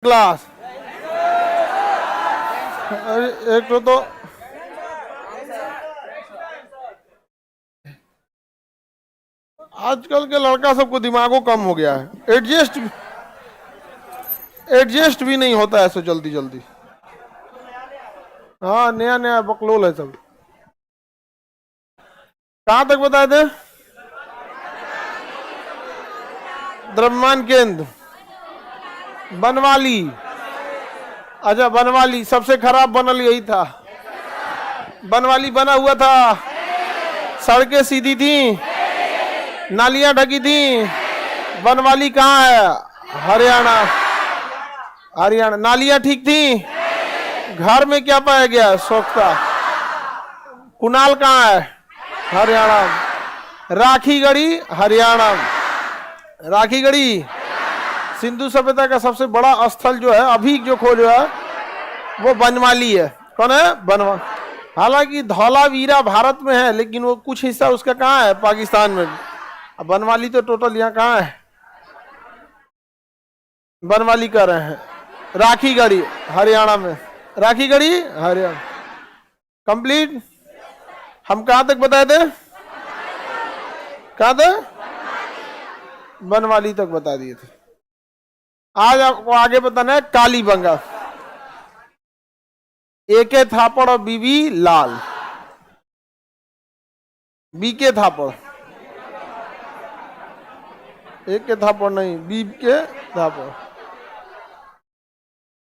Class एक तो आजकल के लड़का सबको दिमागो कम हो गया है, एडजस्ट भी नहीं होता ऐसे जल्दी जल्दी। हाँ, नया नया बकलोल है सब। कहां तक बताए थे? द्रव्यमान केंद्र, बनवाली। अच्छा, बनवाली सबसे खराब बनल यही था। बनवाली बना हुआ था, सड़कें सीधी थी, नालियां ढकी थी। बनवाली कहाँ है? हरियाणा। हरियाणा। नालियां ठीक थी, घर में क्या पाया गया? स्वच्छता। कुणाल कहाँ है? हरियाणा। राखीगढ़ी, हरियाणा। राखीगढ़ी। सिंधु सभ्यता का सबसे बड़ा स्थल जो है अभी जो खोज है वो बनवाली है। कौन है? बनवाली। हालांकि धौलावीरा भारत में है, लेकिन वो कुछ हिस्सा उसका कहाँ है? पाकिस्तान में। अब बनवाली तो टोटल यहाँ कहाँ है? बनवाली कर रहे हैं। राखीगढ़ी हरियाणा में। राखीगढ़ी हरियाणा। कंप्लीट। हम कहां तक बताए थे? कहां थे? बनवाली तक बता दिए थे। आज आपको आगे बताना है कालीबंगा। एके थापड़ और बीबी लाल। बी के थापड़, एक के थापड़ नहीं, बी के थापड़।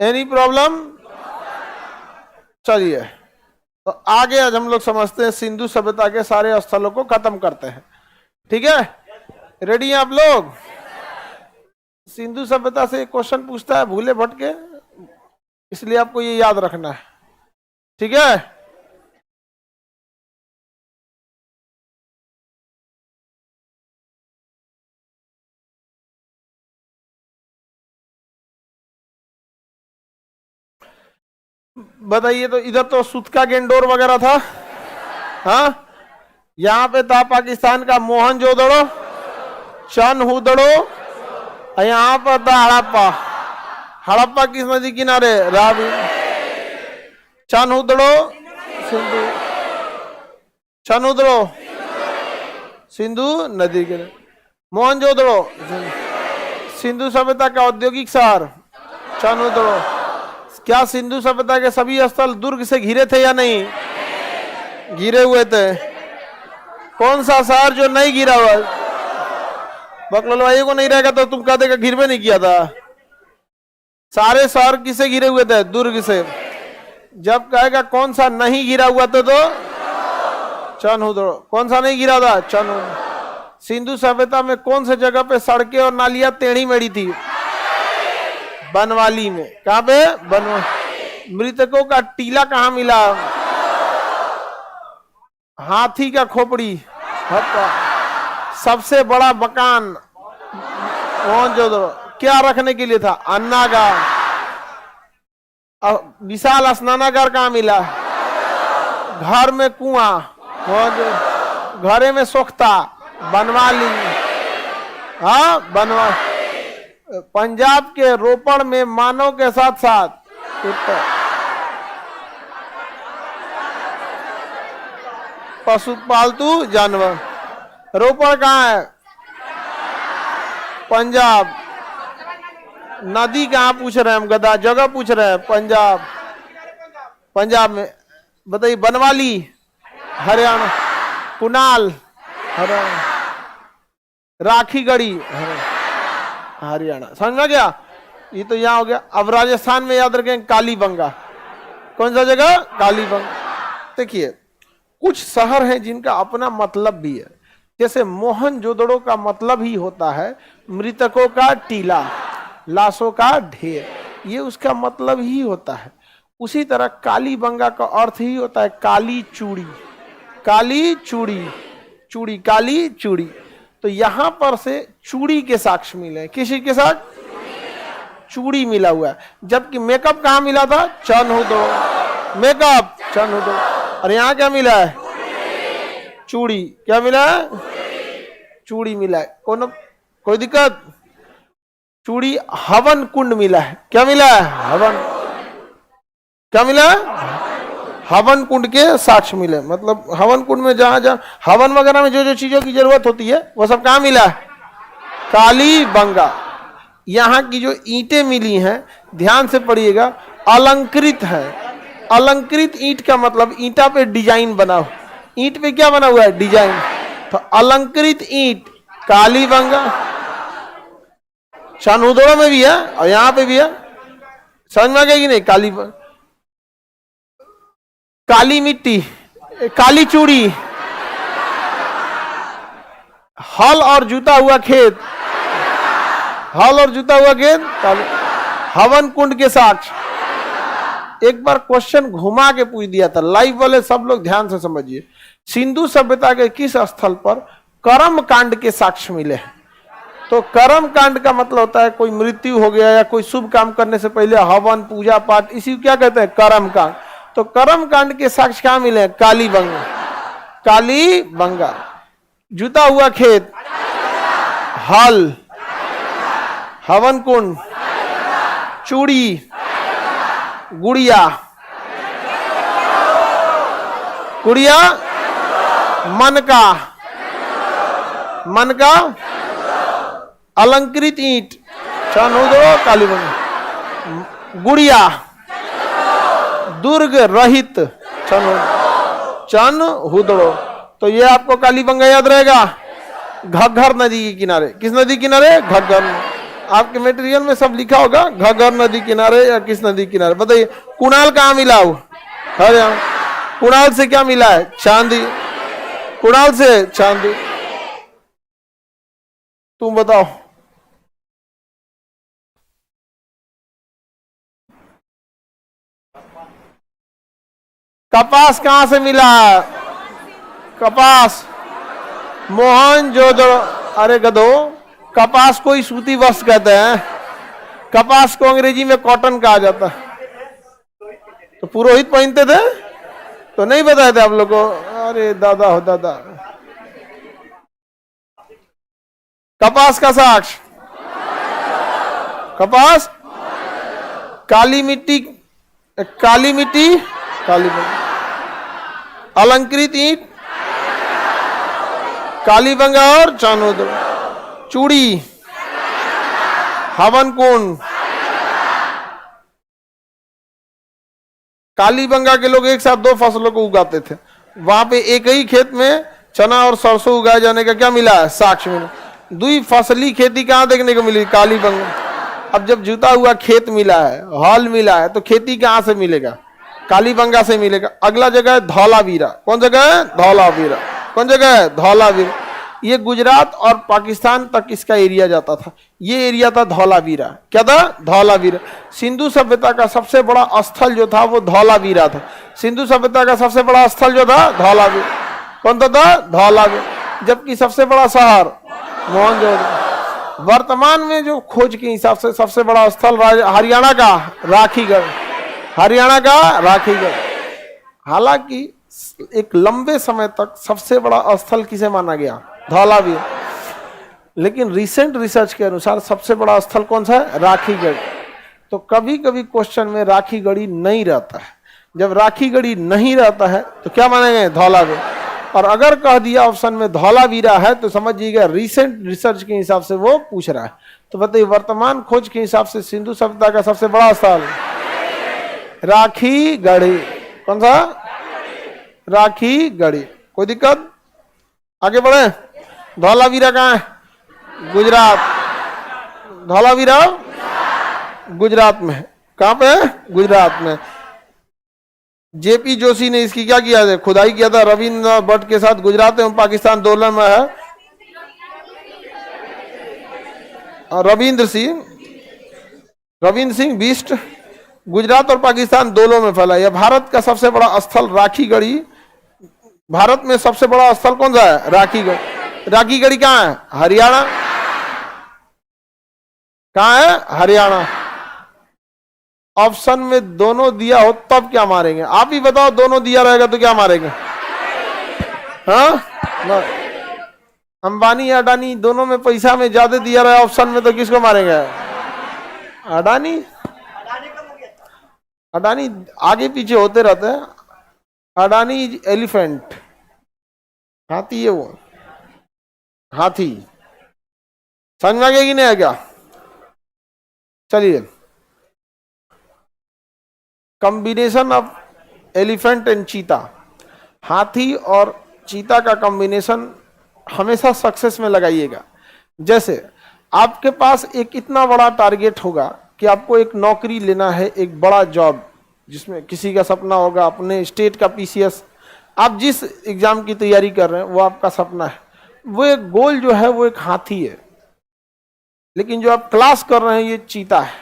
Any problem? चलिए, तो आगे आज हम लोग समझते हैं सिंधु सभ्यता के सारे स्थलों को खत्म करते हैं। ठीक है, रेडी हैं आप लोग? सिंधु सभ्यता से एक क्वेश्चन पूछता है भूले भटके, इसलिए आपको ये याद रखना है। ठीक है, बताइए। तो इधर तो सुतका गेंडोर वगैरह था। हाँ, यहाँ पे था पाकिस्तान का मोहनजोदड़ो, चनहुदड़ो, और यहाँ पर था हड़प्पा। हड़प्पा किस नदी किनारे? रावी। चनहुदड़ो सिंधु, चनहुदड़ो सिंधु नदी के। मोहनजोदड़ो सिंधु सभ्यता का औद्योगिक शहर चनहुदड़ो। क्या सिंधु सभ्यता के सभी स्थल दुर्ग से घिरे थे या नहीं? घिरे हुए थे। कौन सा शहर जो नहीं घिरा हुआ? बकलवाई को नहीं रहेगा तो तुम कह देगा घिर में नहीं किया था। सारे शहर किससे घिरे हुए थे? दुर्ग से। जब कहेगा कौन सा नहीं घिरा हुआ था तो चनहुदड़ो। कौन सा नहीं घिरा था? चनहुदड़ो। सिंधु सभ्यता में कौन से जगह पे सड़कें और नालियां टेढ़ी मेढ़ी थी? बनवाली में। कहां पे? बनवाली। मृतकों का टीला कहां मिला? हाथी का खोपड़ी। सबसे बड़ा मकान मोहनजोदड़ो क्या रखने के लिए था? अन्नागार। विशाल स्नानागार कहां मिला? घर में कुआं। घरे में सोख्ता। बनवाली। हाँ, बनवाली। पंजाब के रोपड़ में मानव के साथ साथ पशु पालतू जानवर। रोपड़ कहाँ है? पंजाब। नदी कहाँ पूछ रहे हैं हम? गधा जगह पूछ रहे हैं। पंजाब। पंजाब में बताइए। बनवाली हरियाणा। कुणाल हरियाणा। राखीगढ़ी हरियाणा। समझ में गया? ये तो यहाँ हो गया। अब राजस्थान में याद रखें कालीबंगा। कौन सा जगह? कालीबंगा। देखिए, कुछ शहर हैं जिनका अपना मतलब भी है। जैसे मोहनजोदड़ो का मतलब ही होता है मृतकों का टीला, लाशों का ढेर। ये उसका मतलब ही होता है। उसी तरह कालीबंगा का अर्थ ही होता है काली चूड़ी। काली चूड़ी, चूड़ी, काली चूड़ी। तो यहां पर से चूड़ी के साक्ष्य मिले। किसी के साथ? चूड़ी मिला हुआ है। जबकि मेकअप कहां मिला था? चनहुदड़ो। मेकअप चनहुदड़ो। और यहां क्या मिला है? चूड़ी। क्या मिला है? चूड़ी मिला है। कोई दिक्कत? चूड़ी हवन कुंड मिला है। क्या मिला है? हवन। क्या मिला है? हवन कुंड के साक्ष्य मिले। मतलब हवन कुंड में जहां जहां हवन वगैरह में जो जो चीजों की जरूरत होती है वो सब कहां मिला है? कालीबंगा। यहां की जो ईंटें मिली हैं, ध्यान से पढ़िएगा, अलंकृत है। अलंकृत ईंट का मतलब ईंटा पे डिजाइन बना हुआ। ईंट पे क्या बना हुआ है? डिजाइन। तो अलंकृत ईंट कालीबंगा। चानूदड़ा में भी है और यहां पे भी है। समझ में आ गया कि नहीं? काली मिट्टी, काली चूड़ी, हल और जूता हुआ खेत, हल और जूता हुआ खेत, हवन कुंड के साक्ष्य। एक बार क्वेश्चन घुमा के पूछ दिया था, लाइव वाले सब लोग ध्यान से समझिए। सिंधु सभ्यता के किस स्थल पर कर्म कांड के साक्ष्य मिले हैं? तो कर्म कांड का मतलब होता है कोई मृत्यु हो गया या कोई शुभ काम करने से पहले हवन पूजा पाठ, इसी को क्या कहते हैं? कर्म कांड। तो कर्म कांड के साक्ष्य क्या मिले? कालीबंगा। कालीबंगा। जूता हुआ खेत, हल, हवन कुंड, चूड़ी, गुड़िया, गुड़िया, मन का अलंकृत ईंट, चानूदड़ो, कालीबंगा, गुड़िया, दुर्ग रहित, चन हुदड़ो। तो ये आपको कालीबंगा याद रहेगा। घग्घर नदी के किनारे। किस नदी किनारे? घग्घर। आपके मटेरियल में सब लिखा होगा, घग्घर नदी किनारे या किस नदी किनारे। बताइए कुणाल कहां मिला हो? हरियाणा। कुणाल से क्या मिला है? चांदी। कुणाल से चांदी। तुम बताओ। कपास कहां से मिला? कपास मोहनजोदड़ो। अरे गधो, कपास को ही सूती वस्त्र कहते हैं। कपास को अंग्रेजी में कॉटन कहा जाता है। तो पुरोहित पहनते थे तो नहीं बताए थे आप लोग को? अरे दादा हो दादा। कपास का साक्ष्य, कपास, काली मिट्टी, काली मिट्टी, कालीबंगा, अलंकृत ईंट, कालीबंगा और चानूदड़ा, चूड़ी, हवन कुंड। कालीबंगा के लोग एक साथ दो फसलों को उगाते थे। वहां पे एक ही खेत में चना और सरसों उगाए जाने का क्या मिला है? साक्ष्य मिला। दुई फसली खेती कहां देखने को मिली? कालीबंगा। अब जब जुता हुआ खेत मिला है, हल मिला है, तो खेती कहां से मिलेगा? कालीबंगा से मिलेगा। अगला जगह है धौलावीरा। कौन जगह है? धौलावीरा। कौन जगह है? धौलावीरा। ये गुजरात और पाकिस्तान तक इसका एरिया जाता था। ये एरिया था धौलावीरा। क्या था? धौलावीरा। सिंधु सभ्यता का सबसे बड़ा स्थल जो था वो धौलावीरा था। सिंधु सभ्यता का सबसे बड़ा स्थल जो था धौलावीरा। कौन था? धौलावीरा। जबकि सबसे बड़ा शहर मोहनजोदड़ो। वर्तमान में जो खोज के हिसाब से सबसे बड़ा स्थल हरियाणा का राखीगढ़। हरियाणा का राखीगढ़। हालांकि एक लंबे समय तक सबसे बड़ा स्थल किसे माना गया? धौलावीरा। लेकिन रिसेंट रिसर्च के अनुसार सबसे बड़ा स्थल कौन सा है? राखीगढ़। तो कभी कभी क्वेश्चन में राखीगढ़ी नहीं रहता है। जब राखीगढ़ी नहीं रहता है तो क्या मानेंगे? धौलावीरा। और अगर कह दिया ऑप्शन में धौलावीरा है तो समझिएगा रिसेंट रिसर्च के हिसाब से वो पूछ रहा है। तो बताइए वर्तमान खोज के हिसाब से सिंधु सभ्यता का सबसे बड़ा स्थल राखीगढ़ी। कौन सा? राखीगढ़ी। कोई दिक्कत? आगे बढ़े। धौलावीरा कहाँ है? गुजरात। धौलावीरा गुजरात में। कहां पे है? गुजरात में। जेपी जोशी ने इसकी क्या किया था? खुदाई किया था रविंद्र भट्ट के साथ। गुजरात एवं पाकिस्तान दोनों में है। रविंद्र सिंह बिष्ट। गुजरात और पाकिस्तान दोनों में फैला। यह भारत का सबसे बड़ा स्थल राखीगढ़ी। भारत में सबसे बड़ा स्थल कौन सा है? राखीगढ़। राखीगढ़ी कहाँ है? हरियाणा। कहाँ है? हरियाणा। ऑप्शन में दोनों दिया हो तब क्या मारेंगे? आप ही बताओ। दोनों दिया रहेगा तो क्या मारेंगे? हाँ, अंबानी या अडानी दोनों में पैसा में ज्यादा दिया रहा ऑप्शन में तो किसको मारेंगे? अडानी, अडानी आगे पीछे होते रहते हैं। अडानी एलिफेंट, हाथी है वो, हाथी। समझ में आ गया कि नहीं आ गया? चलिए, कॉम्बिनेशन ऑफ एलिफेंट एंड चीता, हाथी और चीता का कॉम्बिनेशन हमेशा सक्सेस में लगाइएगा। जैसे आपके पास एक इतना बड़ा टारगेट होगा कि आपको एक नौकरी लेना है, एक बड़ा जॉब, जिसमें किसी का सपना होगा अपने स्टेट का पीसीएस, आप जिस एग्जाम की तैयारी कर रहे हैं वो आपका सपना है, वो एक गोल जो है वो एक हाथी है। लेकिन जो आप क्लास कर रहे हैं ये चीता है।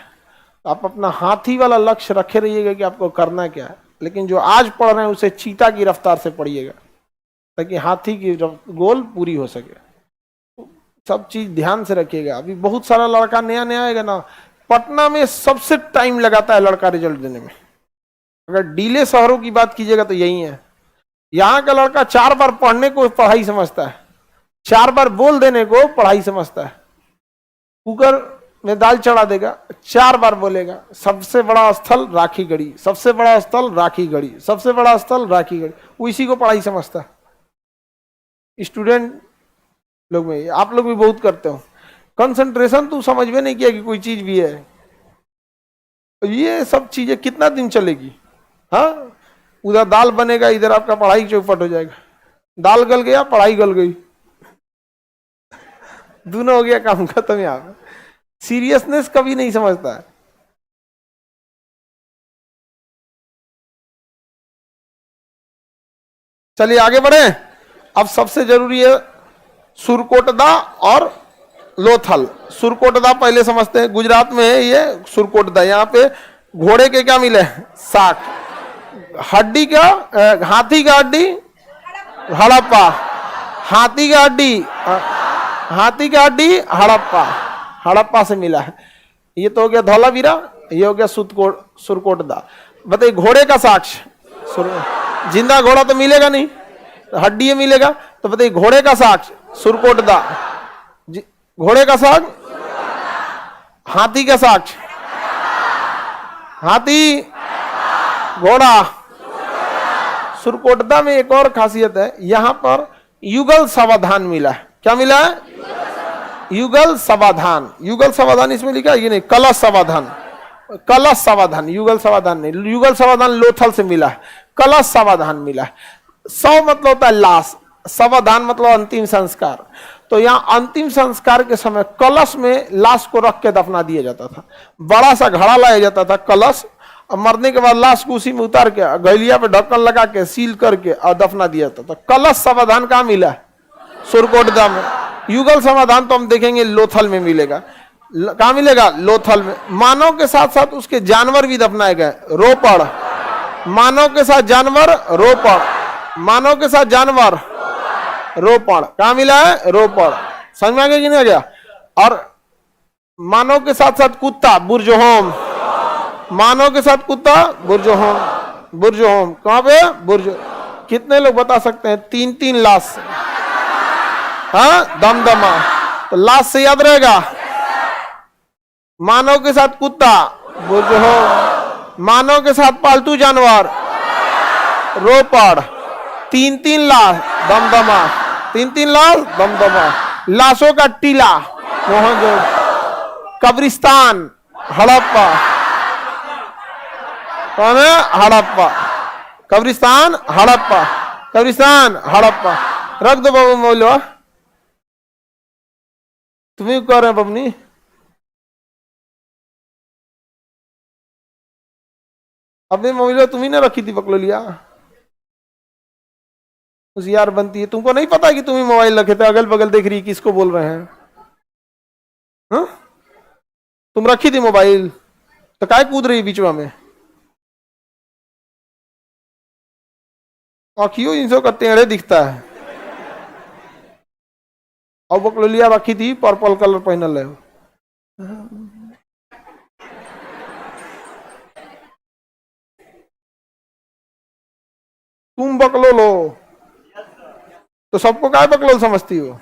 आप अपना हाथी वाला लक्ष्य रखे रहिएगा कि आपको करना क्या है, लेकिन जो आज पढ़ रहे हैं उसे चीता की रफ्तार से पढ़िएगा ताकि हाथी की गोल पूरी हो सके। सब चीज ध्यान से रखिएगा। अभी बहुत सारा लड़का नया नया आएगा ना, पटना में सबसे टाइम लगाता है लड़का रिजल्ट देने में। अगर डीले शहरों की बात कीजिएगा तो यही है। यहाँ का लड़का 4 बार पढ़ने को पढ़ाई समझता है, 4 बार बोल देने को पढ़ाई समझता है। कुकर में दाल चढ़ा देगा, 4 बार बोलेगा सबसे बड़ा स्थल राखी गढ़ी, सबसे बड़ा स्थल राखी गढ़ी, सबसे बड़ा स्थल राखी गढ़ी, वो इसी को पढ़ाई समझता है। स्टूडेंट लोग में आप लोग भी बहुत करते हो। कंसंट्रेशन तू समझ में नहीं किया कि कोई चीज भी है। ये सब चीजें कितना दिन चलेगी? हाँ, उधर दाल बनेगा, इधर आपका पढ़ाई चौपट हो जाएगा। दाल गल गया, पढ़ाई गल गई, दोनों हो गया, काम खत्म। यहाँ सीरियसनेस कभी नहीं समझता है। चलिए आगे बढ़े। अब सबसे जरूरी है सुरकोटदा और लोथल। सुरकोटदा पहले समझते हैं, गुजरात में है ये सुरकोटदा। यहाँ पे घोड़े के क्या मिले? साख। हड्डी का, हाथी का हड्डी हड़प्पा, हाथी का हड्डी, हाथी का हड्डी हड़प्पा, हड़प्पा से मिला है। ये तो हो गया धौलावीरा, ये हो गया सुरकोटदा। बताइए घोड़े का साक्ष, जिंदा घोड़ा तो मिलेगा नहीं, हड्डी मिलेगा। तो बताइए घोड़े का साक्ष सुरकोटदा, घोड़े का साक्ष, हाथी का साक्ष, हाथी घोड़ा। सुरकोटदा में एक और खासियत है, यहां पर युगल समाधान मिला है। क्या मिला है? युगल समाधान। युगल समाधान इसमें लिखा है ये नहीं, कलश समाधान, कलश समाधान, युगल समाधान नहीं। युगल समाधान लोथल से मिला है, कलश समाधान मिला है। 100 मतलब होता है लाश, समाधान मतलब अंतिम संस्कार। तो यहाँ अंतिम संस्कार के समय कलश में लाश को रख के दफना दिया जाता था। बड़ा सा घड़ा लाया जाता था कलश, और मरने के बाद लाश को उसी में उतार के गैलिया पे ढक्कन लगा के सील करके और दफना दिया जाता था। कलश समाधान कहाँ मिला है? सुरकोटदा में। युगल समाधान तो हम देखेंगे लोथल में मिलेगा। कहाँ मिलेगा? लोथल में। मानव के साथ साथ उसके जानवर भी दफनाए गए। रोपड़, मानव के साथ जानवर रोपड़, मानव के साथ जानवर रोपड़। कहाँ मिला है? रोपड़। समझ में आ गया कि नहीं आ गया? और मानव के साथ साथ कुत्ता बुर्जहोम, मानव के साथ कुत्ता बुर्जहोम, बुर्जहोम कहाँ पे? बुर्ज। कितने लोग बता सकते हैं? 3-3 लाश। हाँ, दमदमा। तो लाश से याद रहेगा, मानव के साथ कुत्ता बुर्जहोम, मानव के साथ पालतू जानवर रोपड़, 3-3 लाश दमदमा, 3-3 लाश दमदमा। लाशों का टीला मोहनजोदड़ो, कब्रिस्तान हड़प्पा। कौन है? हड़प्पा, कब्रिस्तान हड़प्पा, कब्रिस्तान हड़प्पा। रख दो बाबू मौलवा, तुम्हें कह रहे हैं बबनी। अपने मोबाइल तुम ही ना रखी थी बकलोलिया, होशियार बनती है। तुमको नहीं पता कि तुम ही मोबाइल रखे थे? अगल बगल देख रही किसको बोल रहे हैं? हा? तुम रखी थी मोबाइल तो काय कूद रही बीचवा में? आखियों इनसे का टेढ़े दिखता है। और बकलोलिया रखी थी, पर्पल कलर पहनल है। तुम बकलोल हो तो सबको काय बकलोल समझती हो?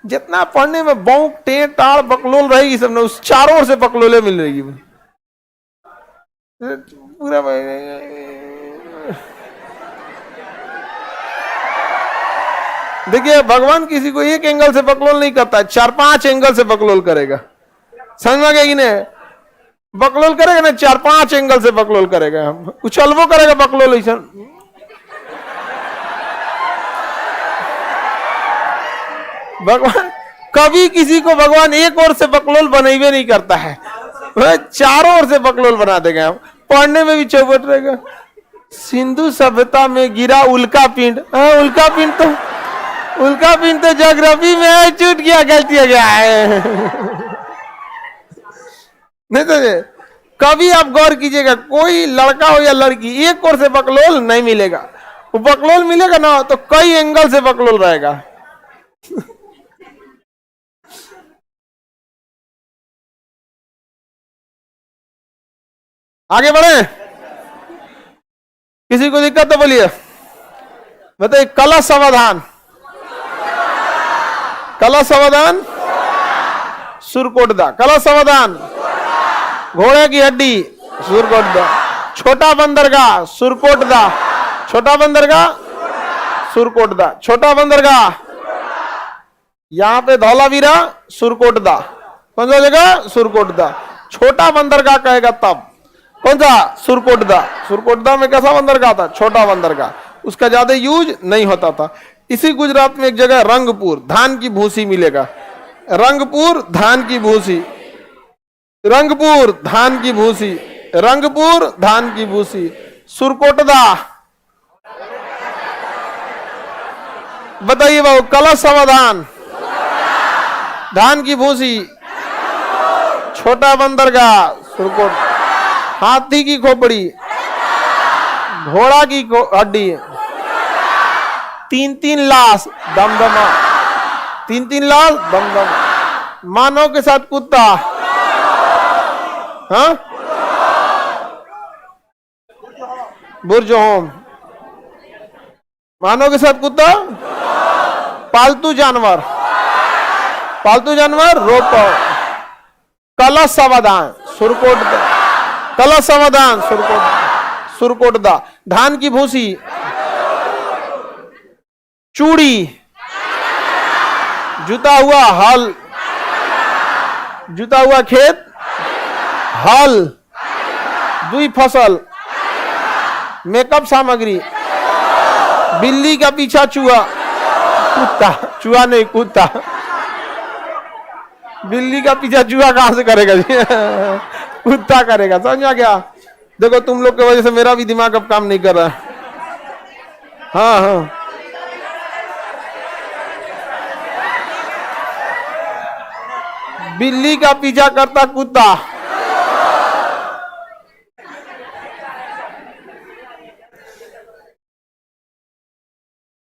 जितना पढ़ने में बौक टें टाड़ बकलोल रहेगी सब ना, उस चारों ओर से बकलोले मिल रहेगी पूरा। देखिए भगवान किसी को एक एंगल से बकलोल नहीं करता, 4-5 एंगल से बकलोल करेगा। समझ में आ गया कि नहीं? बकलोल करेगा ना, 4-5 एंगल से बकलोल करेगा, उछलबो करेगा बकलोल ऐसा। भगवान कभी किसी को भगवान एक ओर से बकलोल बनेबे नहीं करता है, वह चारों ओर से बकलोल बना देगा। हम पढ़ने में भी चौपट रहेगा। सिंधु सभ्यता में गिरा उल्का पिंड, उल्का पिंड तो ज्योग्राफी में है, छूट गया, गलती हो गया है। नहीं तो कभी आप गौर कीजिएगा, कोई लड़का हो या लड़की एक ओर से बकलोल नहीं मिलेगा। वो बकलोल मिलेगा ना तो कई एंगल से बकलोल रहेगा। आगे बढ़े, किसी को दिक्कत तो बोलिए। बताइए, कला समाधान, कला समाधान सुरकोटदा, कला समाधान घोड़े की हड्डी सुरकोटदा, छोटा बंदरगाह सुरकोटदा, छोटा बंदरगाह सुरकोटदा, छोटा बंदरगाह यहां पे धौलावीरा सुरकोटदा, कौन सा जगह? सुरकोटदा। छोटा बंदरगाह कहेगा तब, कौन सा? सुरकोटदा। सुरकोटदा में कैसा बंदरगाह था? छोटा बंदरगाह, उसका ज्यादा यूज नहीं होता था। इसी गुजरात में एक जगह रंगपुर, धान की भूसी मिलेगा, रंगपुर धान की भूसी, रंगपुर धान की भूसी, रंगपुर धान की भूसी। सुरकोटदा, बताइए बाबू, कला समाधान, धान की भूसी, छोटा बंदरगाह सुरकोट, हाथी की खोपड़ी, घोड़ा की हड्डी, 3-3 लाश दमदमा, 3-3 लाश दमदमा, मानव के साथ कुत्ता, हाँ बुर्ज होम, मानव के साथ कुत्ता, पालतू जानवर, पालतू जानवर रोपो, कला समाधान सुरकोटदा, कला समाधान सुरकोटदा, धान की भूसी, चूड़ी, जुता हुआ हल, जुता हुआ खेत, हल, दुई फसल, मेकअप सामग्री, बिल्ली का पीछा चूहा, कुत्ता, चूहा नहीं कुत्ता, बिल्ली का पीछा चूहा कहां से करेगा जी? कुत्ता करेगा। समझ आ गया? देखो तुम लोग की वजह से मेरा भी दिमाग अब काम नहीं कर रहा है। हाँ हाँ, बिल्ली का पीछा करता कुत्ता,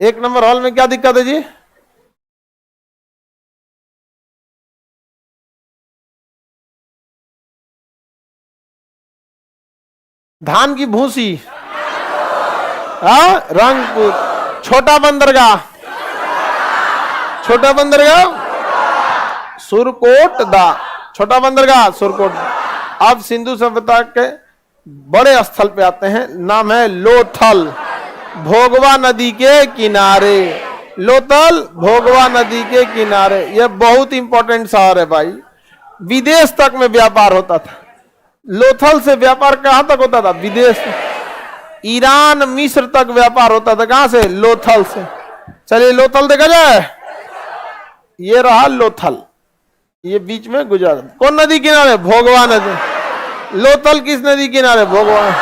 एक नंबर हॉल में क्या दिक्कत है जी? धान की भूसी, हाँ रंगपुर, छोटा बंदरगाह, छोटा बंदरगाह सुरकोटदा, छोटा बंदरगाह सुरकोट। अब सिंधु सभ्यता के बड़े स्थल पे आते हैं, नाम है लोथल, भोगवा नदी के किनारे, लोथल भोगवा नदी के किनारे। यह बहुत इंपॉर्टेंट शहर है भाई, विदेश तक में व्यापार होता था। लोथल से व्यापार कहां तक होता था? विदेश, ईरान मिस्र तक व्यापार होता था। कहां से? लोथल से। चलिए लोथल देखा जाए, ये रहा लोथल, ये बीच में गुजरात। कौन नदी किनारे? भोगवा नदी। लोथल किस नदी किनारे? भोगवा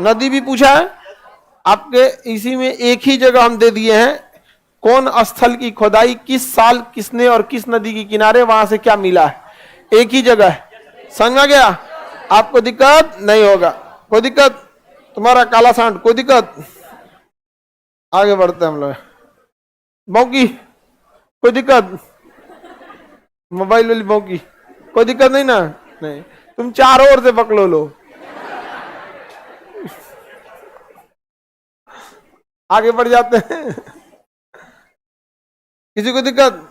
नदी भी पूछा है आपके, इसी में एक ही जगह हम दे दिए हैं, कौन स्थल की खुदाई किस साल किसने और किस नदी के किनारे, वहां से क्या मिला है, एक ही जगह है। समझ में गया? आपको दिक्कत नहीं होगा, कोई दिक्कत? तुम्हारा काला सांड, कोई दिक्कत? आगे बढ़ते हम लोग। मौकी, कोई दिक्कत? मोबाइल वाली मौकी, कोई दिक्कत नहीं ना? नहीं, तुम चारों ओर से पकड़ो लो। आगे बढ़ जाते हैं, किसी को दिक्कत?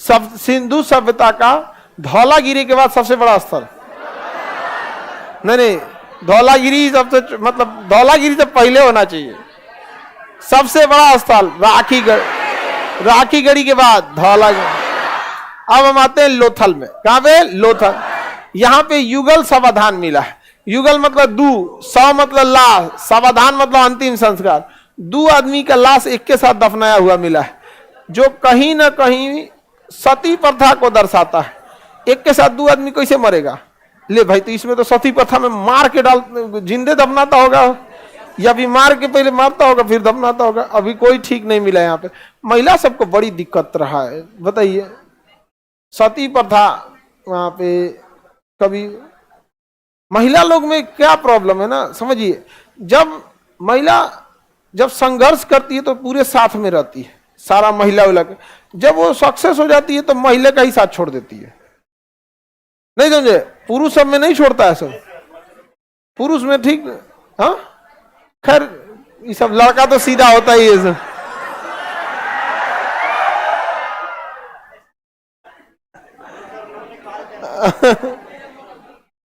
सब सिंधु सभ्यता का धौलागिरी के बाद सबसे बड़ा स्थल, नहीं, धौलागिरी सबसे, मतलब धौलागिरी से पहले होना चाहिए। सबसे बड़ा स्थल राखीगढ़ी के बाद धौलागिरी। अब हम आते हैं लोथल में। कहां पे? लोथल। यहां पे युगल सावधान मिला है। युगल मतलब दू, सौ मतलब लाश, सावधान मतलब अंतिम संस्कार। 2 आदमी का लाश एक के साथ दफनाया हुआ मिला है, जो कहीं ना कहीं सती प्रथा को दर्शाता है। एक के साथ 2 आदमी कैसे मरेगा? ले भाई, तो इसमें तो सती प्रथा में मार के डाल, जिंदे दफनाता होगा, या भी मार के पहले मारता होगा फिर दफनाता होगा। अभी कोई ठीक नहीं मिला यहाँ पे। महिला सबको बड़ी दिक्कत रहा है, बताइए। सती प्रथा वहां पे, कभी महिला लोग में क्या प्रॉब्लम है ना, समझिए। जब महिला जब संघर्ष करती है तो पूरे साथ में रहती है, सारा महिला वाला के। जब वो सक्सेस हो जाती है तो महिला का ही साथ छोड़ देती है, नहीं समझे? पुरुष सब में नहीं छोड़ता है सब, पुरुष में ठीक। हाँ, खैर ये सब लड़का तो सीधा होता ही है सब।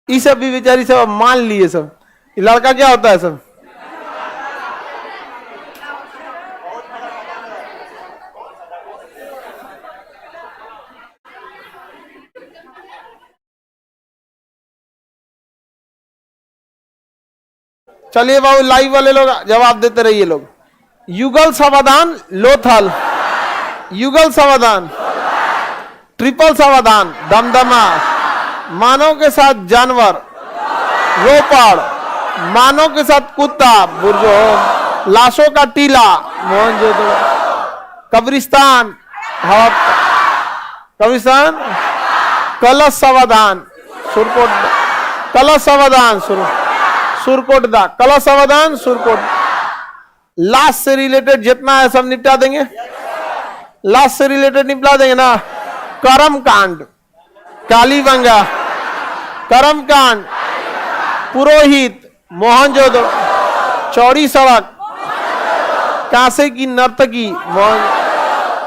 ये सब भी बेचारी सब मान लिए सब, लड़का क्या होता है सब। चलिए बाबू, लाइव वाले लोग जवाब देते रहिए लोग। युगल सावधान लोथल, युगल सावधान, ट्रिपल सावधान दमदमा, मानव के साथ जानवर रोपड़, मानव के साथ कुत्ता बुरजो, लाशों का टीला मोहनजोदड़ो, कब्रिस्तान कब्रिस्तान, कलश सावधान सुरकोट, कलश सावधान सुरकोटदा, कलश सावधान सुरकोट। लाश से रिलेटेड जितना है सब निपटा देंगे, लाश से रिलेटेड निपटा देंगे ना। करम कांड कालीबंगा, करम कांड पुरोहित मोहनजोदड़ो, चौड़ी सड़क कांसे की नर्तकी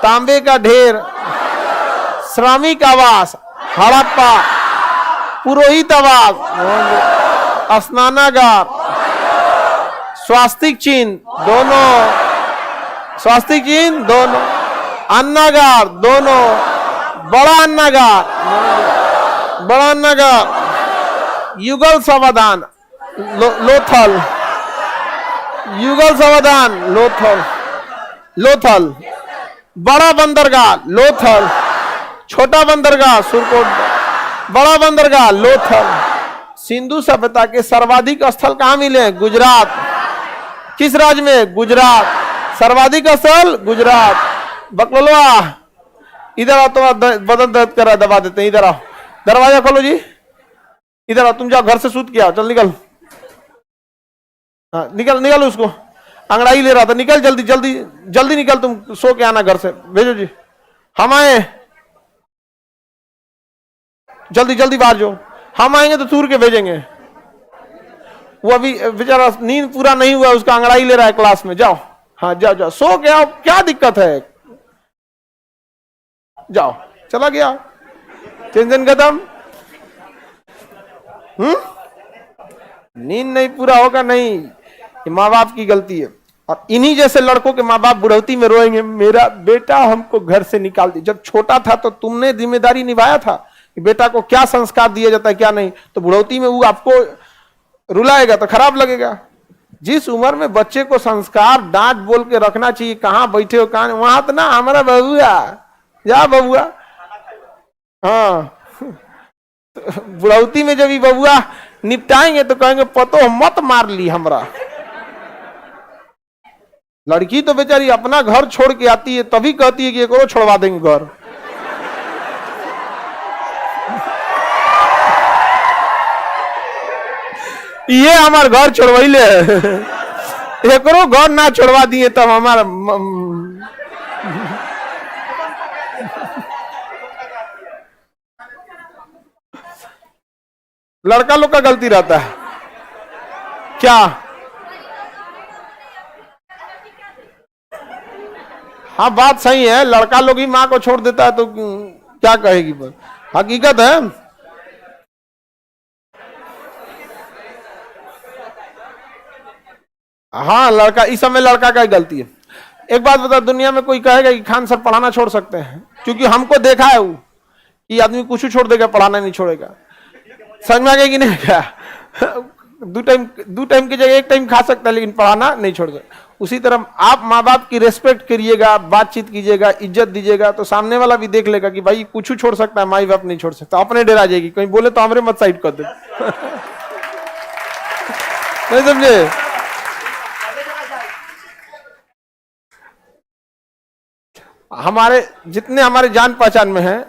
तांबे का ढेर, श्रमिक आवास हड़प्पा, पुरोहित आवास, स्नानागार, स्वास्तिक चिन्ह दोनों, स्वास्तिक चिन्ह दोनों, अन्नागार दोनों, बड़ा अन्नागार, बड़ा अन्नागार, युगल सावधान लोथल, युगल सावधान लोथल, लोथल, बड़ा बंदरगाह लोथल, छोटा बंदरगाह सुरकोट, बड़ा बंदरगाह लोथल। सिंधु सभ्यता के सर्वाधिक स्थल कहां मिले हैं? गुजरात। किस राज्य में? गुजरात। सर्वाधिक स्थल गुजरात। बकलवा इधर आओ, तो बदन दर्द कर रहा है, दबा देते हैं। इधर आओ, दरवाजा खोलो जी, इधर आओ। तुम जाओ घर से सूत के आओ, चल निकल। हाँ निकल, निकल, उसको अंगड़ाई ले रहा था, निकल जल्दी जल्दी जल्दी निकल, तुम सो के आना घर से। भेजो जी, हम आए, जल्दी जल्दी बाहर जो, हम आएंगे तो तूर के भेजेंगे। वो अभी बेचारा नींद पूरा नहीं हुआ, उसका अंगड़ाई ले रहा है क्लास में। जाओ, हाँ जाओ जाओ, सो के आओ, क्या दिक्कत है? जाओ, चला गया, टेंशन खत्म। नींद नहीं पूरा होगा नहीं, ये माँ बाप की गलती है। और इन्हीं जैसे लड़कों के माँ बाप बुढ़ौती में रोएंगे, मेरा बेटा हमको घर से निकाल दिया। जब छोटा था तो तुमने जिम्मेदारी निभाया था कि बेटा को क्या संस्कार दिया जाता है क्या नहीं, तो बुढ़ौती में वो आपको रुलाएगा तो खराब लगेगा। जिस उम्र में बच्चे को संस्कार डांट बोल के रखना चाहिए, कहाँ बैठे हो कहाँ, वहां तो ना हमारा बबुआ, जा बबुआ। हाँ, बुढ़ौती में जब ये बबुआ निपटाएंगे तो कहेंगे पतो मत मार ली हमरा। लड़की तो बेचारी अपना घर छोड़ के आती है, तभी कहती है कि एक और छोड़वा देंगे घर। ये हमार घर छोड़वाइले, एक और घर ना छोड़वा दिए तब हमारा लड़का लोग का गलती रहता है क्या? हाँ बात सही है, लड़का लोग ही माँ को छोड़ देता है तो क्या कहेगी बस, हकीकत है। हाँ लड़का, इस समय लड़का का ही गलती है। एक बात बता, दुनिया में कोई कहेगा कि खान सर पढ़ाना छोड़ सकते हैं? क्योंकि हमको देखा है वो कि आदमी कुछ छोड़ देगा, पढ़ाना नहीं छोड़ेगा। समझ में आ गया कि नहीं क्या? दो टाइम की जगह एक टाइम खा सकता है, लेकिन पढ़ाना नहीं छोड़ेगा। उसी तरह आप माँ बाप की रेस्पेक्ट करिएगा, बातचीत कीजिएगा, इज्जत दीजिएगा, तो सामने वाला भी देख लेगा कि भाई कुछ छोड़ सकता है, माई बाप नहीं छोड़ सकता। अपने डरा जाएगी, कहीं बोले तो हमरे मत साइड कर दे। नहीं समझे? हमारे जितने हमारे जान पहचान में हैं,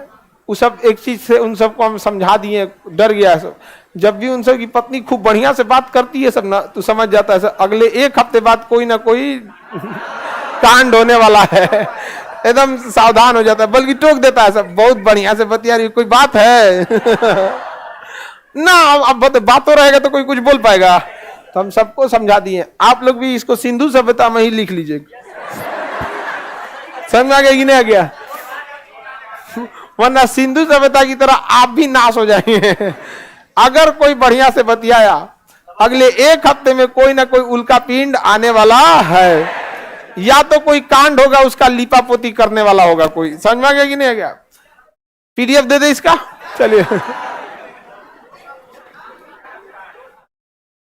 वो सब एक चीज से उन सबको हम समझा दिए, डर गया है सब। जब भी उन सब की पत्नी खूब बढ़िया से बात करती है सब ना, तो समझ जाता है सब अगले एक हफ्ते बाद कोई ना कोई कांड होने वाला है। एकदम सावधान हो जाता है, बल्कि टोक देता है सब, बहुत बढ़िया से बतिया रही, कोई बात है? ना अब बात हो रहेगा तो कोई कुछ बोल पाएगा। तो हम सबको समझा दिए। आप लोग भी इसको सिंधु सभ्यता में ही लिख लीजिए। समझ में आ गया कि नहीं आ गया? वरना सिंधु सभ्यता की तरह आप भी नाश हो जाएंगे। अगर कोई बढ़िया से बतियाया, अगले एक हफ्ते में कोई ना कोई उल्का पिंड आने वाला है, या तो कोई कांड होगा, उसका लिपा पोती करने वाला होगा कोई। समझ में आ गया कि नहीं आ गया? पीडीएफ दे दे इसका, चलिए।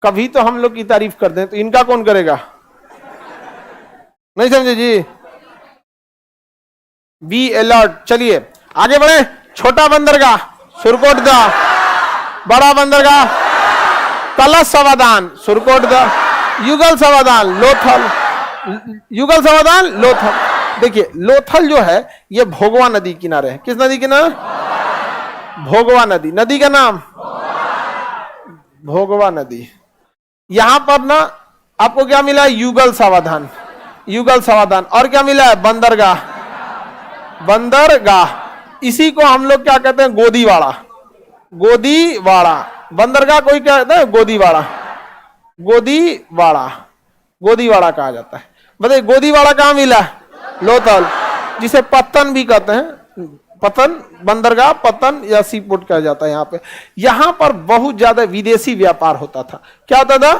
कभी तो हम लोग की तारीफ कर दें, तो इनका कौन करेगा? नहीं समझे जी? Be alert. चलिए आगे बढ़े। छोटा बंदरगाह सुरकोटदा, बड़ा बंदरगाह कलश समाधान सुरकोटदा, युगल समाधान लोथल, युगल समाधान लोथल। देखिए लोथल जो है ये भोगवा नदी किनारे है। किस नदी किनारे? भोगवा नदी। नदी का नाम भोगवा नदी। यहां पर ना आपको क्या मिला है? युगल समाधान, युगल समाधान। और क्या मिला है? बंदरगाह, बंदरगाह। इसी को हम लोग क्या कहते हैं? गोदीवाड़ा, गोदीवाड़ा। बंदरगाह कोई क्या कहता है? गोदीवाड़ा, गोदीवाड़ा, गोदीवाड़ा कहा जाता है। बताइए गोदीवाड़ा कहाँ मिला? लोथल, जिसे पत्तन भी कहते हैं। पतन, बंदरगाह पतन या सी पोर्ट कहा जाता है। यहाँ पे, यहाँ पर बहुत ज्यादा विदेशी व्यापार होता था। क्या होता था?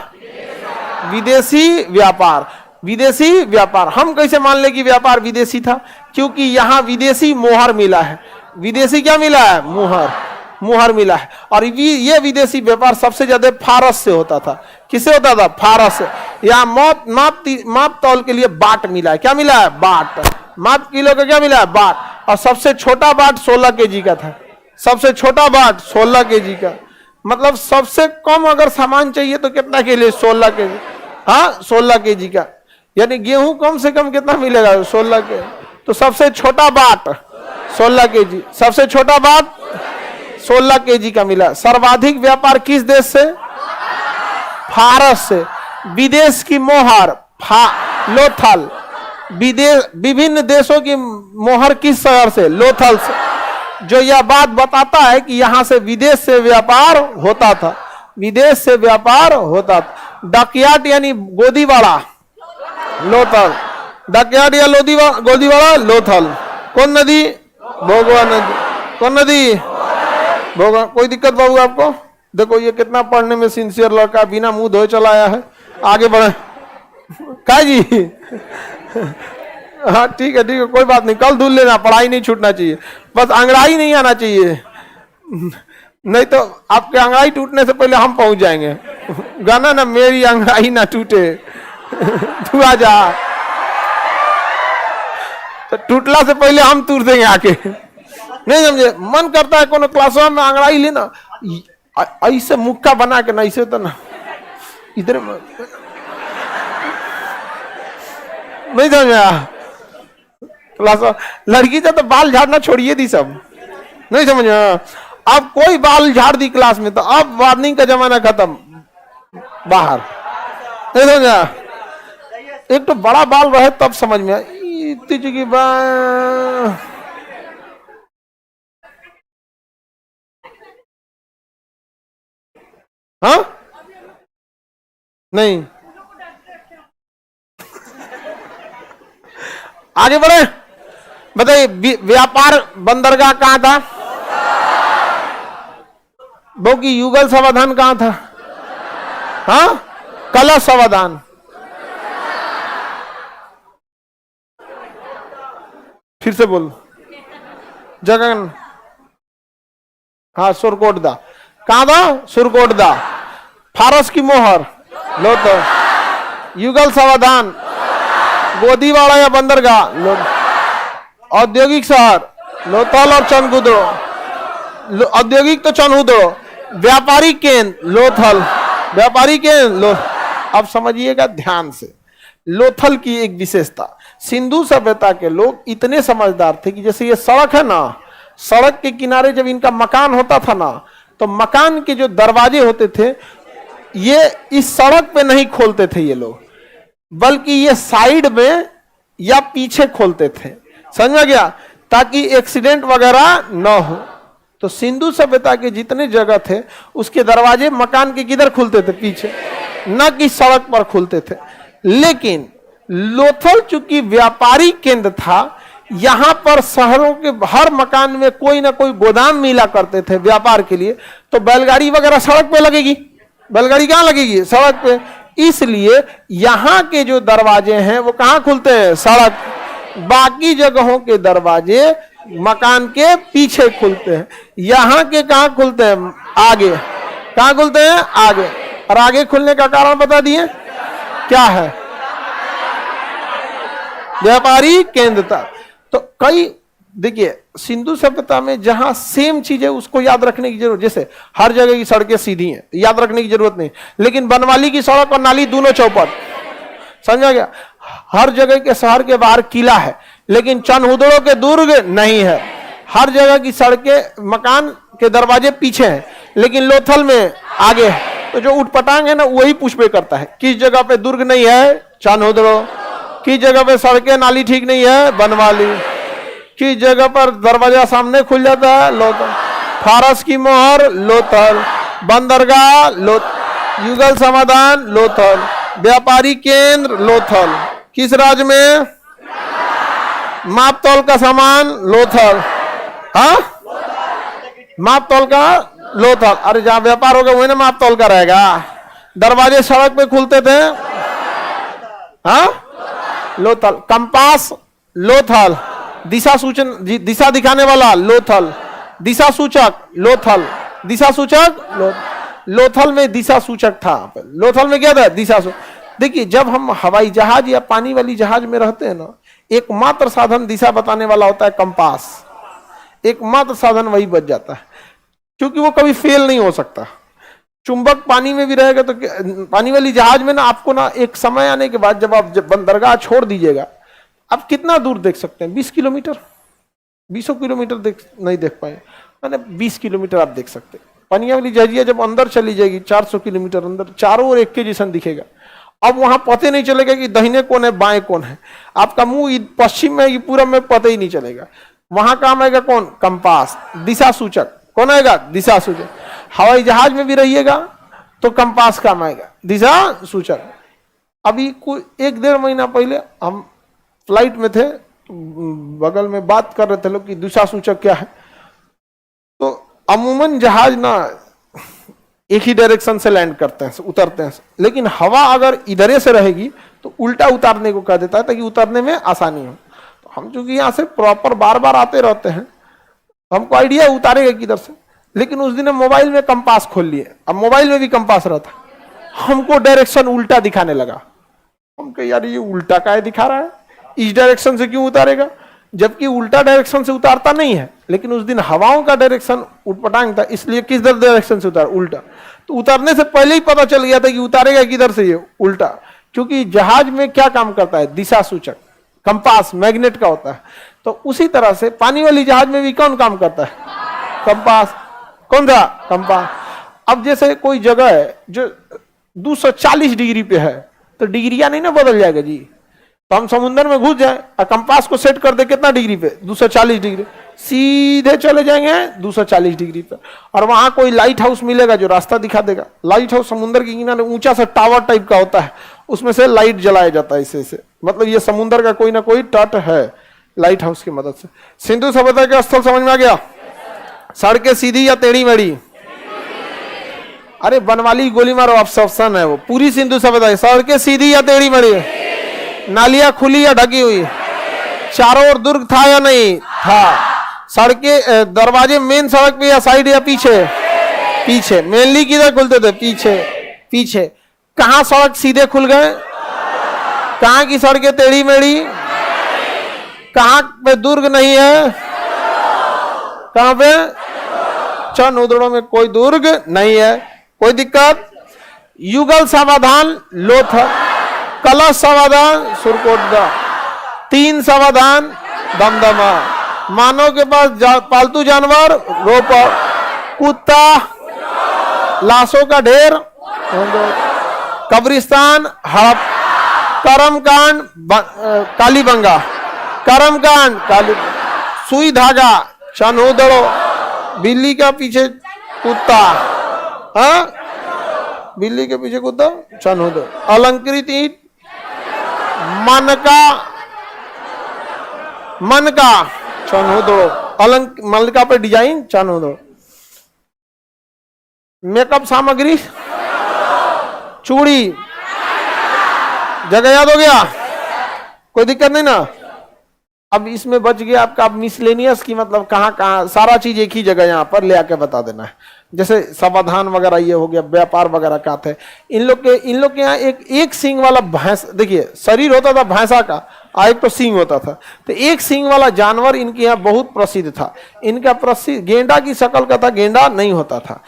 विदेशी व्यापार। विदेशी व्यापार हम कैसे मान ले कि व्यापार विदेशी था? क्योंकि यहाँ विदेशी मोहर मिला है। विदेशी क्या मिला है? मोहर, मोहर मिला है। और ये विदेशी व्यापार सबसे ज्यादा फारस से होता था। किससे होता था? फारस से। यहाँ माप तौल के लिए बाट मिला है। क्या मिला है? बाट। माप किलो का क्या मिला है? बाट। और सबसे छोटा बाट 16 केजी का था। सबसे छोटा बाट 16 केजी का। मतलब सबसे कम अगर सामान चाहिए तो कितना के लिए? 16 केजी। हाँ 16 केजी का। यानी गेहूं कम से कम कितना मिलेगा? 16 के। तो सबसे छोटा बाट 16 केजी, सबसे छोटा बाट 16 केजी का मिला। सर्वाधिक व्यापार किस देश से? फारस से। विदेश की मोहर लोथल। विदेश, विभिन्न देशों की मोहर किस शहर से? लोथल से। जो यह बात बताता है कि यहां से विदेश से व्यापार होता था, विदेश से व्यापार होता था। डकयार्ड यानी गोदीवाड़ा लोथल, डकयार्ड या गोदीवाड़ा लोथल। कौन नदी? भोगवा नदी। कौन नदी? भोगवा। कोई दिक्कत बाबू आपको? देखो ये कितना पढ़ने में सिंसियर लड़का, बिना मुंह धोए चला आया है। आगे बढ़े। क्या जी? हाँ ठीक है, कोई बात नहीं, कल धुल लेना, पढ़ाई नहीं छूटना चाहिए, बस अंगड़ाई नहीं आना चाहिए। नहीं तो आपके अंगड़ाई टूटने से पहले हम पहुंच जाएंगे। गाना ना, मेरी अंगड़ाई ना टूटे तू आ जा, तो टूटला से पहले हम तूर देंगे आके। नहीं समझे? मन करता है कोनो क्लास में अंगड़ाई लेना, ऐसे मुक्का बना के ना, ऐसे तो ना इधर नहीं समझ में। क्लास लड़की से तो बाल झाड़ना छोड़िए दी सब, नहीं समझ में। अब कोई बाल झाड़ दी क्लास में तो अब वार्निंग का जमाना खत्म, बाहर। नहीं समझा? एक तो बड़ा बाल रहे तब समझ में की हाँ नहीं। आगे बढ़े। बताइए व्यापार बंदरगाह कहां था? वो की युगल समाधान कहां था? हाँ, कलश समाधान। फिर से बोल। जगन, हाँ सुरकोटदा। कहां था? सुरकोटदा। फारस की मोहर लोथल। युगल समाधान गोदीवाड़ा या बंदरगाह लोथल। औद्योगिक शहर लोथल और चनगुदड़ो। औद्योगिक तो चनहुदड़ो। व्यापारिक केंद्र लोथल। व्यापारिक केंद्र अब समझिएगा ध्यान से, लोथल की एक विशेषता, सिंधु सभ्यता के लोग इतने समझदार थे कि जैसे ये सड़क है ना, सड़क के किनारे जब इनका मकान होता था ना, तो मकान के जो दरवाजे होते थे ये इस सड़क पे नहीं खोलते थे ये लोग, बल्कि ये साइड में या पीछे खोलते थे। समझ में गया? ताकि एक्सीडेंट वगैरह न हो। तो सिंधु सभ्यता के जितने जगह थे उसके दरवाजे मकान के किधर खुलते थे? पीछे, न कि सड़क पर खुलते थे। लेकिन लोथल चूंकि व्यापारी केंद्र था, यहां पर शहरों के हर मकान में कोई ना कोई गोदाम मिला करते थे व्यापार के लिए, तो बैलगाड़ी वगैरह सड़क पे लगेगी। बैलगाड़ी कहां लगेगी? सड़क पे। इसलिए यहां के जो दरवाजे हैं वो कहां खुलते हैं? सड़क। बाकी जगहों के दरवाजे मकान के पीछे खुलते हैं। यहां के कहां खुलते हैं? आगे। कहां खुलते हैं? आगे। और आगे खुलने का कारण बता दिए क्या है? व्यापारी केंद्र था। तो कई देखिए सिंधु सभ्यता में जहां सेम चीज है उसको याद रखने की जरूरत, जैसे हर जगह की सड़कें सीधी हैं, याद रखने की जरूरत नहीं, लेकिन बनवाली की सड़क और नाली दोनों चौपट। समझा गया? हर जगह के शहर के बाहर किला है, लेकिन चनहुदड़ो के दुर्ग नहीं है। हर जगह की सड़कें, मकान के दरवाजे पीछे हैं, लेकिन लोथल में आगे है। तो जो उठपटांग है ना वही पुष्पे करता है। किस जगह पे दुर्ग नहीं है? चनहुदड़ो। किस जगह पे सड़कें नाली ठीक नहीं है? बनवाली। किस जगह पर दरवाजा सामने खुल जाता है? लोथल। फारस की मोहर लोथल। बंदरगाह लोथल। युगल समाधान लोथल। व्यापारी केंद्र लोथल। किस राज्य में? माप तौल का सामान लोथल। हाँ, माप तौल का लोथल। अरे जहां व्यापार होगा वही ना माप तौल का रहेगा। दरवाजे सड़क पे खुलते थे। हाँ, लोथल। कंपास लोथल। दिशा सूचन, दिशा दिखाने वाला लोथल। दिशा सूचक लोथल। दिशा सूचक लोथल में दिशा सूचक था। लोथल में क्या था? दिशा सूचक। देखिए जब हम हवाई जहाज या पानी वाली जहाज में रहते हैं ना, एकमात्र साधन दिशा बताने वाला होता है कंपास। एकमात्र साधन वही बच जाता है, क्योंकि वो कभी फेल नहीं हो सकता। चुंबक पानी में भी रहेगा तो पानी वाली जहाज में ना आपको ना एक समय आने के बाद जब आप बंदरगाह छोड़ दीजिएगा, आप कितना दूर देख सकते हैं? 20 किलोमीटर, 20 किलोमीटर नहीं देख पाए, मैंने 20 किलोमीटर आप देख सकते हैं। पनिया वाली जहाजिया जब अंदर चली जाएगी 400 किलोमीटर अंदर, चारों ओर एक के जैसा दिखेगा। अब वहां पता नहीं चलेगा कि दाहिने कौन है बाएं कौन है, आपका मुंह पश्चिम में कि पूरब में पता ही नहीं चलेगा। वहां काम आएगा कौन? कंपास, दिशा सूचक। कौन आएगा? दिशा सूचक। हवाई जहाज में भी रहिएगा तो कंपास काम आएगा, दिशा सूचक। अभी कोई 1-1.5 महीना पहले हम फ्लाइट में थे, बगल में बात कर रहे थे लोग कि दिशा सूचक क्या है। तो अमूमन जहाज ना एक ही डायरेक्शन से लैंड करते हैं, उतरते हैं, लेकिन हवा अगर इधरे से रहेगी तो उल्टा उतारने को कह देता है ताकि उतरने में आसानी हो। तो हम चूंकि यहाँ से प्रॉपर बार बार आते रहते हैं, हमको आइडिया उतारेगा किधर से। लेकिन उस दिन हम मोबाइल में कंपास खोल लिए, अब मोबाइल में भी कंपास रहता, हमको डायरेक्शन उल्टा दिखाने लगा। हम कहे यार ये उल्टा काहे दिखा रहा है, इस डायरेक्शन से क्यों उतारेगा, जबकि उल्टा डायरेक्शन से उतारता नहीं है। लेकिन उस दिन हवाओं का डायरेक्शन उठपटांग था, इसलिए किस डायरेक्शन से उतार? उल्टा। तो उतरने से पहले ही पता चल गया था कि उतारेगा किधर से, ये उल्टा। क्योंकि जहाज में क्या काम करता है? दिशा सूचक, कंपास मैग्नेट का होता है। तो उसी तरह से पानी वाली जहाज में भी कौन काम करता है? कंपास। कौन था? कंपास। अब जैसे कोई जगह है जो 240 डिग्री पे है, तो डिग्रिया नहीं ना बदल जाएगा जी। तो हम समुद्र में घुस जाए और कंपास को सेट कर दे कितना डिग्री पे? 240 डिग्री, सीधे चले जाएंगे 240 डिग्री पे। और वहां कोई लाइट हाउस मिलेगा जो रास्ता दिखा देगा। लाइट हाउस समुद्र के किनारे ऊंचा सा टावर टाइप का होता है, उसमें से लाइट जलाया जाता है। इससे मतलब ये समुद्र का कोई ना कोई तट है, लाइट हाउस की मदद से। सिंधु सभ्यता के स्थल समझ में आ गया? सड़कें सीधी या टेढ़ी मेढ़ी? अरे बनवाली गोली मारो ऑप्शन है वो। पूरी सिंधु सभ्यता है, सड़कें सीधी या टेढ़ी मेढ़ी? नालियां खुली या ढकी हुई? चारों ओर दुर्ग था या नहीं था? सड़कें दरवाजे मेन सड़क पे या साइड या पीछे? पीछे। मेनली किधर खुलते थे? पीछे। पीछे। कहां सड़क सीधे खुल गए? कहां की सड़कें टेढ़ी मेढ़ी? कहां पे दुर्ग नहीं है? कहां पे? छह उदड़ों में कोई दुर्ग नहीं है। कोई दिक्कत? युगल समाधान लोथर, कलश समाधान सुरकोटदा, तीन समाधान दमदमा, मानव के पास पालतू जानवर रोपड़, कुत्ता, लाशों का ढेर कब्रिस्तान हड़प, कर्मकांड कालीबंगा, कर्मकांड काली, सुई धागा चनोदड़ो, बिल्ली का पीछे कुत्ता, हाँ बिल्ली के पीछे कुत्ता चनोदड़ो, अलंकृत ईंट, मन का चनोदड़ो, मलका पे डिजाइन चनोदड़ो, मेकअप सामग्री चूड़ी, जगह याद हो गया? कोई दिक्कत नहीं ना? अब इसमें बच गया आपका मिसलेनियस की मतलब कहाँ कहाँ, सारा चीज एक ही जगह यहाँ पर ले आके बता देना है। जैसे समाधान वगैरह ये हो गया, व्यापार वगैरह का थे। इन लोग के यहाँ एक सींग वाला भैंस, देखिए शरीर होता था भैंसा का, एक तो सींग होता था, तो एक सींग वाला जानवर इनके यहाँ बहुत प्रसिद्ध था। इनका प्रसिद्ध गेंडा की शक्ल का था, गेंडा नहीं होता था,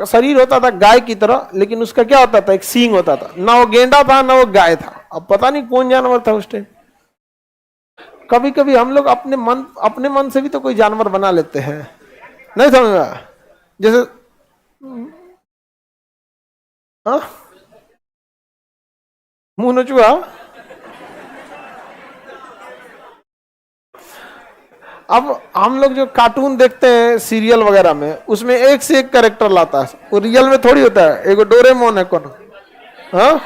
शरीर होता था गाय की तरह, लेकिन उसका क्या होता था? एक सींग होता था। ना वो गेंडा था ना वो गाय था। अब पता नहीं कौन जानवर था उस टाइम। कभी कभी हम लोग अपने मन से भी तो कोई जानवर बना लेते हैं, नहीं समझ में? जैसे मुंह नचुआ, अब हम लोग जो कार्टून देखते हैं सीरियल वगैरह में, उसमें एक से एक कैरेक्टर लाता है, वो रियल में थोड़ी होता है। एक डोरेमोन है कौन? हाँ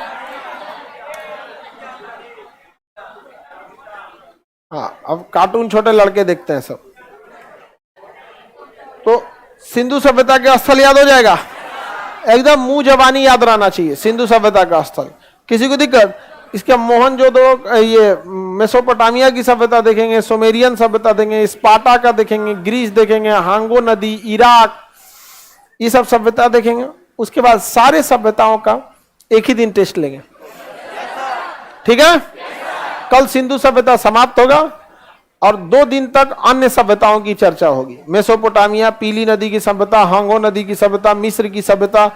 हाँ, अब कार्टून छोटे लड़के देखते हैं सब। तो सिंधु सभ्यता के स्थल याद हो जाएगा एकदम, मुंह जबानी याद रहना चाहिए। सिंधु सभ्यता का स्थल, किसी को दिक्कत? इसके मोहनजोदड़ो, ये मेसोपोटामिया की सभ्यता देखेंगे, सुमेरियन सभ्यता देखेंगे, स्पार्टा का देखेंगे, ग्रीस देखेंगे, हांगो नदी, इराक, ये सब सभ्यता देखेंगे। उसके बाद सारे सभ्यताओं का एक ही दिन टेस्ट लेंगे, ठीक है? कल सिंधु सभ्यता समाप्त होगा और 2 दिन तक अन्य सभ्यताओं की चर्चा होगी। मेसोपोटामिया, पीली नदी की सभ्यता, हांगो नदी की सभ्यता, मिस्र की सभ्यता,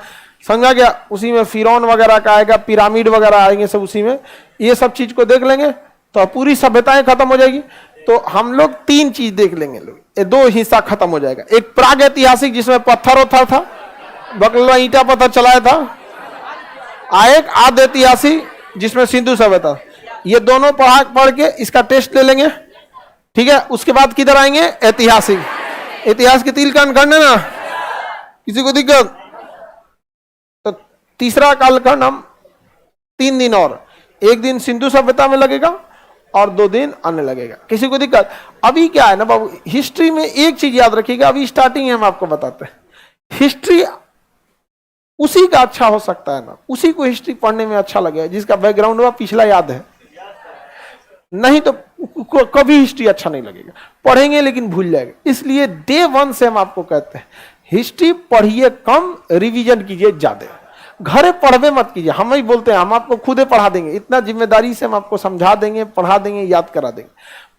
समझा गया? उसी में फिरौन वगैरह का आएगा, पिरामिड वगैरह आएंगे सब उसी में। ये सब चीज को देख लेंगे तो पूरी सभ्यताएं खत्म हो जाएगी। तो हम लोग 3 चीज देख लेंगे, लोग ये 2 हिस्सा खत्म हो जाएगा। एक प्राग ऐतिहासिक जिसमें पत्थर होता था, बकला ईंटा पत्थर चलाया था, एक आद ऐतिहासिक जिसमें सिंधु सभ्यता। ये दोनों पढ़ के इसका टेस्ट ले लेंगे, ठीक है? उसके बाद किधर आएंगे? ऐतिहासिक। इतिहास के 3 कांड है ना, किसी को दिक्कत? तो तीसरा कालखंड हम 3 दिन और, 1 दिन सिंधु सभ्यता में लगेगा और 2 दिन अन्य लगेगा। किसी को दिक्कत? अभी क्या है ना बाबू, हिस्ट्री में एक चीज याद रखिएगा, अभी स्टार्टिंग हम आपको बताते हैं। हिस्ट्री उसी का अच्छा हो सकता है ना, उसी को हिस्ट्री पढ़ने में अच्छा लगेगा जिसका बैकग्राउंड हुआ पिछला याद है, नहीं तो कभी हिस्ट्री अच्छा नहीं लगेगा। पढ़ेंगे लेकिन भूल जाएगा। इसलिए डे 1 से हम आपको कहते हैं हिस्ट्री पढ़िए कम, रिवीजन कीजिए ज्यादा। घरे पढ़वे मत कीजिए, हम ही बोलते हैं हम आपको खुदे पढ़ा देंगे, इतना जिम्मेदारी से हम आपको समझा देंगे, पढ़ा देंगे, याद करा देंगे।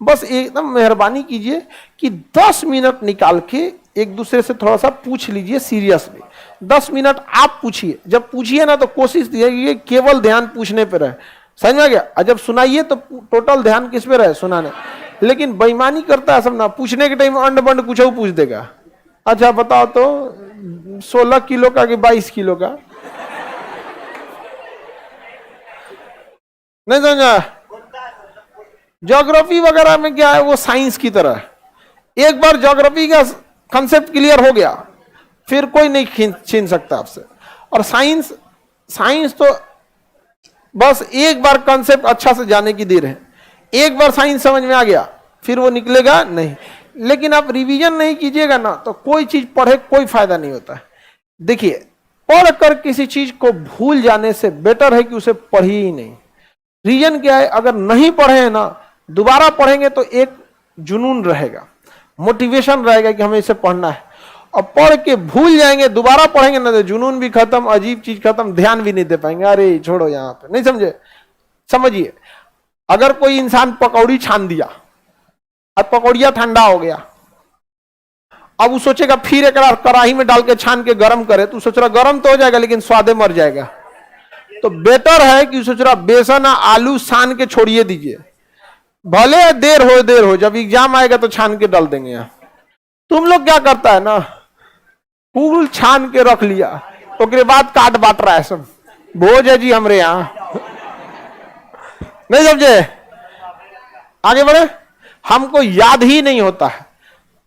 बस एकदम मेहरबानी कीजिए कि 10 मिनट निकाल के एक दूसरे से थोड़ा सा पूछ लीजिए सीरियसली। 10 मिनट आप पूछिए, जब पूछिए ना तो कोशिश कीजिए केवल ध्यान पूछने पर रहे, समझ में आ गया? और जब सुनाइए तो टोटल ध्यान किस पे रहे? सुनाने। लेकिन बेईमानी करता है सब ना, पूछने के टाइम अंड बंड कुछ पूछ देगा। अच्छा बताओ तो 16 किलो का कि 22 किलो का? नहीं समझा? ज्योग्राफी वगैरह में क्या है, वो साइंस की तरह है। एक बार ज्योग्राफी का कंसेप्ट क्लियर हो गया फिर कोई नहीं छीन सकता आपसे। और साइंस तो बस एक बार कंसेप्ट अच्छा से जाने की देर है। एक बार साइंस समझ में आ गया फिर वो निकलेगा नहीं। लेकिन आप रिवीजन नहीं कीजिएगा ना तो कोई चीज पढ़े कोई फायदा नहीं होता है। देखिए, पढ़कर किसी चीज को भूल जाने से बेटर है कि उसे पढ़िए ही नहीं। रीजन क्या है, अगर नहीं पढ़े हैं ना, दोबारा पढ़ेंगे तो एक जुनून रहेगा, मोटिवेशन रहेगा कि हमें इसे पढ़ना है। और पढ़ के भूल जाएंगे, दोबारा पढ़ेंगे ना तो जुनून भी खत्म, अजीब चीज खत्म, ध्यान भी नहीं दे पाएंगे, अरे छोड़ो यहाँ पे, नहीं समझे। समझिए, अगर कोई इंसान पकौड़ी छान दिया, अब पकौड़िया ठंडा हो गया, अब वो सोचेगा फिर एक कढ़ाई में डाल के छान के गर्म करे, तो सोच रहा गर्म तो हो जाएगा लेकिन स्वादे मर जाएगा। तो बेटर है कि सोच रहा बेसन आलू छान के छोड़िए दीजिए, भले देर हो, जब एग्जाम आएगा तो छान के डाल देंगे। यहाँ तुम लोग क्या करता है ना, फूल छान के रख लिया, तो उसके बाद काट बांट रहा है सब, भोज है जी हमरे यहाँ, नहीं समझे। आगे बढ़े, हमको याद ही नहीं होता है,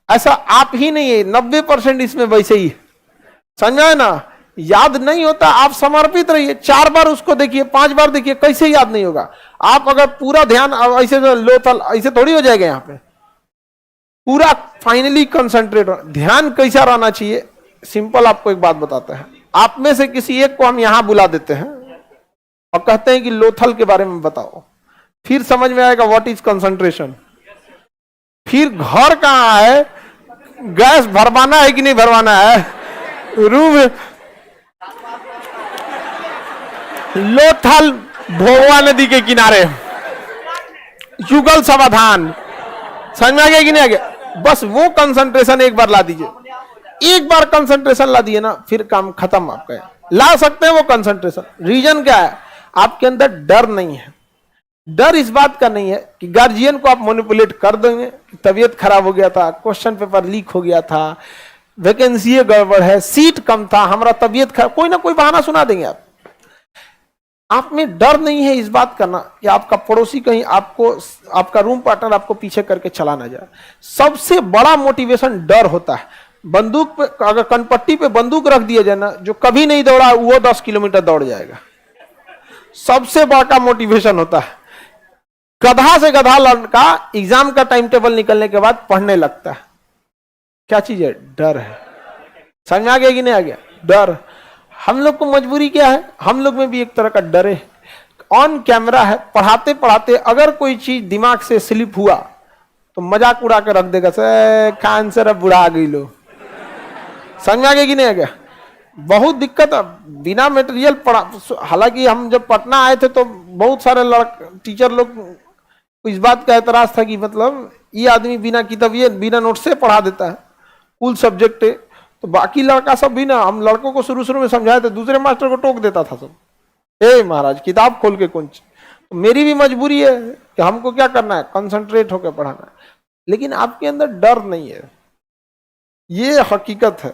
ऐसा आप ही नहीं है, 90% इसमें वैसे ही, समझ में ना, याद नहीं होता। आप समर्पित रहिए, 4 बार उसको देखिए, 5 बार देखिए, कैसे याद नहीं होगा। आप अगर पूरा ध्यान ऐसे लोथल ऐसे थोड़ी हो जाएगा, यहाँ पे पूरा फाइनली कंसंट्रेट, ध्यान कैसा रहना चाहिए। सिंपल आपको एक बात बताते हैं, आप में से किसी एक को हम यहां बुला देते हैं और कहते हैं कि लोथल के बारे में बताओ, फिर समझ में आएगा व्हाट इज कंसंट्रेशन। फिर घर कहां है, गैस भरवाना है कि नहीं भरवाना है, रूम लोथल भोगवा नदी के किनारे, युगल समाधान, समझ में आ गया कि नहीं आ गया। बस वो कंसंट्रेशन एक बार ला दीजिए, एक बार कंसंट्रेशन ला दिए ना, फिर काम खत्म आपका। ला सकते हैं वो कंसंट्रेशन। रीजन क्या है, आपके अंदर डर नहीं है। डर इस बात का नहीं है कि गार्जियन को आप मैनिपुलेट कर देंगे, तबीयत खराब हो गया था, क्वेश्चन पेपर लीक हो गया था, वैकेंसी गड़बड़ है, सीट कम था, हमारा तबीयत खराब, कोई ना कोई बहाना सुना देंगे आप में डर नहीं है इस बात का ना कि आपका पड़ोसी कहीं आपको, आपका रूम पार्टनर आपको पीछे करके चला ना जाए। सबसे बड़ा मोटिवेशन डर होता है। बंदूक पे, अगर कनपट्टी पे बंदूक रख दिया जाए ना, जो कभी नहीं दौड़ा वो 10 किलोमीटर दौड़ जाएगा। सबसे बड़ा मोटिवेशन होता है। गधा से गधा लड़का एग्जाम का टाइम टेबल निकलने के बाद पढ़ने लगता है। क्या चीज है, डर है। समझ में आ गया कि नहीं आ गया, डर। हम लोग को मजबूरी क्या है, हम लोग में भी एक तरह का डर है। ऑन कैमरा है, पढ़ाते पढ़ाते अगर कोई चीज दिमाग से स्लिप हुआ तो मजाक उड़ा के रख देगा, से कान से अब बुढ़ा गई लो। समझ में आ गया कि नहीं आ गया। बहुत दिक्कत है बिना मटेरियल पढ़ा। हालांकि हम जब पटना आए थे तो बहुत सारे टीचर लोग को इस बात का एतराज था कि मतलब ये आदमी बिना किताब ये बिना नोट से पढ़ा देता है, कुल सब्जेक्ट है। तो बाकी लड़का सब भी ना, हम लड़कों को शुरू में समझाए थे, दूसरे मास्टर को टोक देता था सब, ए महाराज किताब खोल के कौन। तो मेरी भी मजबूरी है कि हमको क्या करना है, कंसंट्रेट होकर पढ़ाना है। लेकिन आपके अंदर डर नहीं है, ये हकीकत है।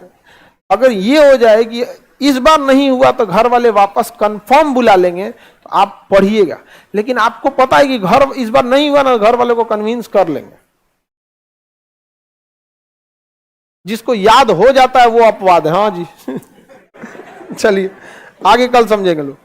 अगर ये हो जाए कि इस बार नहीं हुआ तो घर वाले वापस कंफर्म बुला लेंगे, तो आप पढ़िएगा। लेकिन आपको पता है कि घर इस बार नहीं हुआ ना, घर वाले को कन्विंस कर लेंगे। जिसको याद हो जाता है वो अपवाद है। हाँ जी चलिए आगे कल समझेंगे लोग।